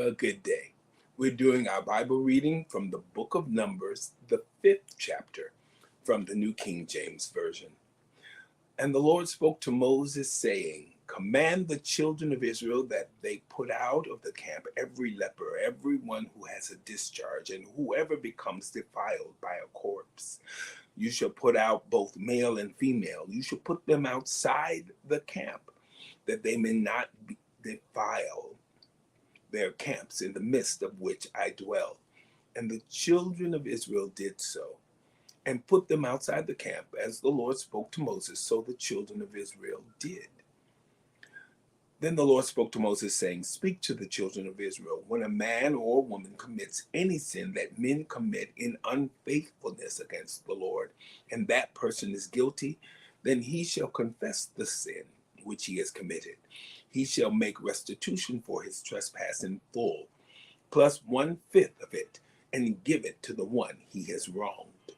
Well, good day. We're doing our Bible reading from the book of Numbers, the 5th chapter, from the New King James Version. And the Lord spoke to Moses, saying, Command the children of Israel that they put out of the camp every leper, everyone who has a discharge, and whoever becomes defiled by a corpse. You shall put out both male and female. You shall put them outside the camp, that they may not defile their camps in the midst of which I dwell. And the children of Israel did so, and put them outside the camp, as the Lord spoke to Moses, so the children of Israel did. Then the Lord spoke to Moses, saying, Speak to the children of Israel, when a man or woman commits any sin that men commit in unfaithfulness against the Lord, and that person is guilty, then he shall confess the sin which he has committed. He shall make restitution for his trespass in full, plus 1/5 of it, and give it to the one he has wronged.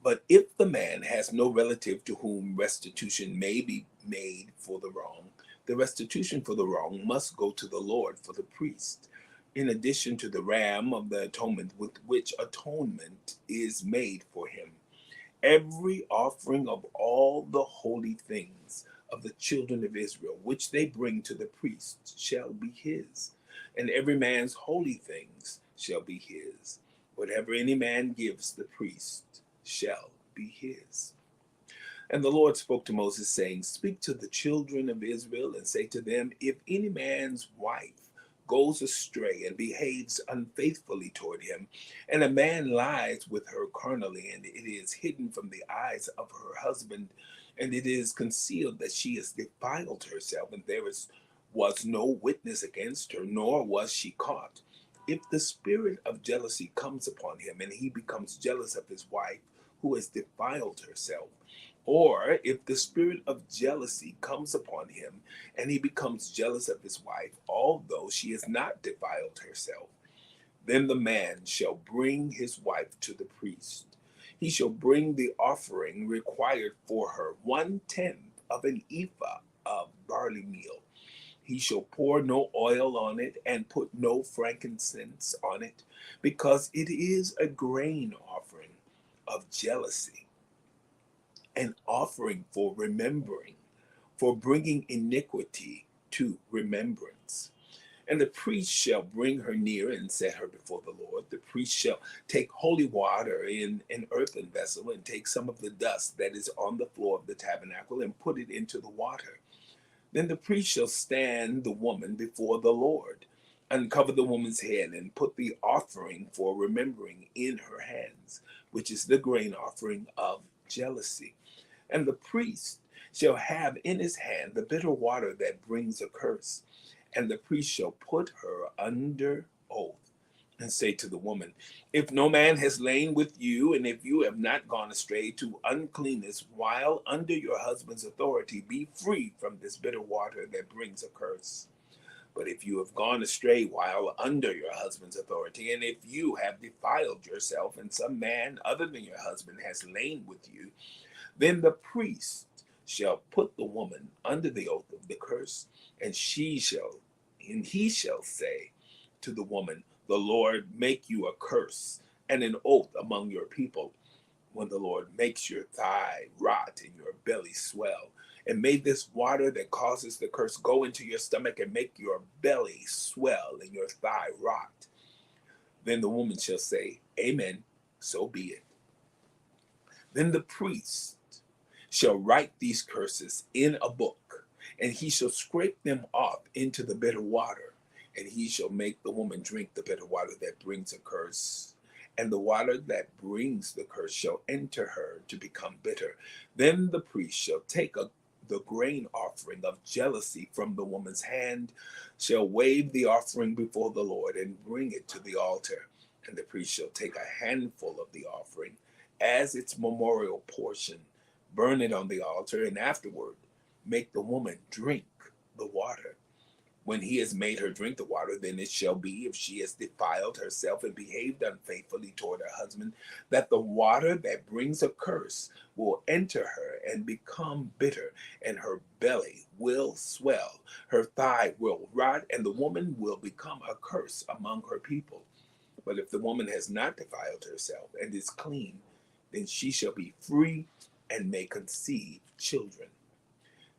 But if the man has no relative to whom restitution may be made for the wrong, the restitution for the wrong must go to the Lord for the priest, in addition to the ram of the atonement with which atonement is made for him. Every offering of all the holy things of the children of Israel, which they bring to the priest, shall be his, and every man's holy things shall be his. Whatever any man gives the priest shall be his. And the Lord spoke to Moses, saying, Speak to the children of Israel, and say to them, If any man's wife goes astray and behaves unfaithfully toward him, and a man lies with her carnally, and it is hidden from the eyes of her husband, and it is concealed that she has defiled herself, and was no witness against her, nor was she caught. If the spirit of jealousy comes upon him, and he becomes jealous of his wife who has defiled herself, or if the spirit of jealousy comes upon him, and he becomes jealous of his wife, although she has not defiled herself, then the man shall bring his wife to the priest. He shall bring the offering required for her, 1/10 of an ephah of barley meal. He shall pour no oil on it, and put no frankincense on it, because it is a grain offering of jealousy, an offering for remembering, for bringing iniquity to remembrance. And the priest shall bring her near and set her before the Lord. The priest shall take holy water in an earthen vessel, and take some of the dust that is on the floor of the tabernacle, and put it into the water. Then the priest shall stand the woman before the Lord, uncover the woman's head, and put the offering for remembering in her hands, which is the grain offering of jealousy. And the priest shall have in his hand the bitter water that brings a curse. And the priest shall put her under oath, and say to the woman, If no man has lain with you, and if you have not gone astray to uncleanness while under your husband's authority, be free from this bitter water that brings a curse. But if you have gone astray while under your husband's authority, and if you have defiled yourself, and some man other than your husband has lain with you, then the priest shall put the woman under the oath of the curse, and he shall say to the woman, The Lord make you a curse and an oath among your people, when the Lord makes your thigh rot and your belly swell. And may this water that causes the curse go into your stomach, and make your belly swell and your thigh rot. Then the woman shall say, Amen, so be it. Then the priest shall write these curses in a book, and he shall scrape them off into the bitter water, and he shall make the woman drink the bitter water that brings a curse, and the water that brings the curse shall enter her to become bitter. Then the priest shall take the grain offering of jealousy from the woman's hand, shall wave the offering before the Lord, and bring it to the altar. And the priest shall take a handful of the offering as its memorial portion, burn it on the altar, and afterward make the woman drink the water. When he has made her drink the water, then it shall be, if she has defiled herself and behaved unfaithfully toward her husband, that the water that brings a curse will enter her and become bitter, and her belly will swell, her thigh will rot, and the woman will become a curse among her people. But if the woman has not defiled herself and is clean, then she shall be free and may conceive children.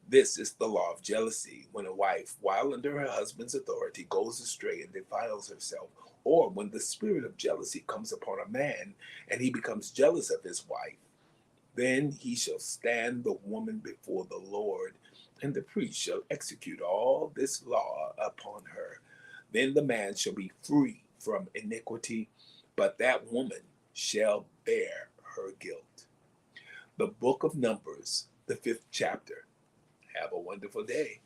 This is the law of jealousy, when a wife, while under her husband's authority, goes astray and defiles herself, or when the spirit of jealousy comes upon a man and he becomes jealous of his wife. Then he shall stand the woman before the Lord, and the priest shall execute all this law upon her. Then the man shall be free from iniquity, but that woman shall bear her guilt. The book of Numbers, the 5th chapter. Have a wonderful day.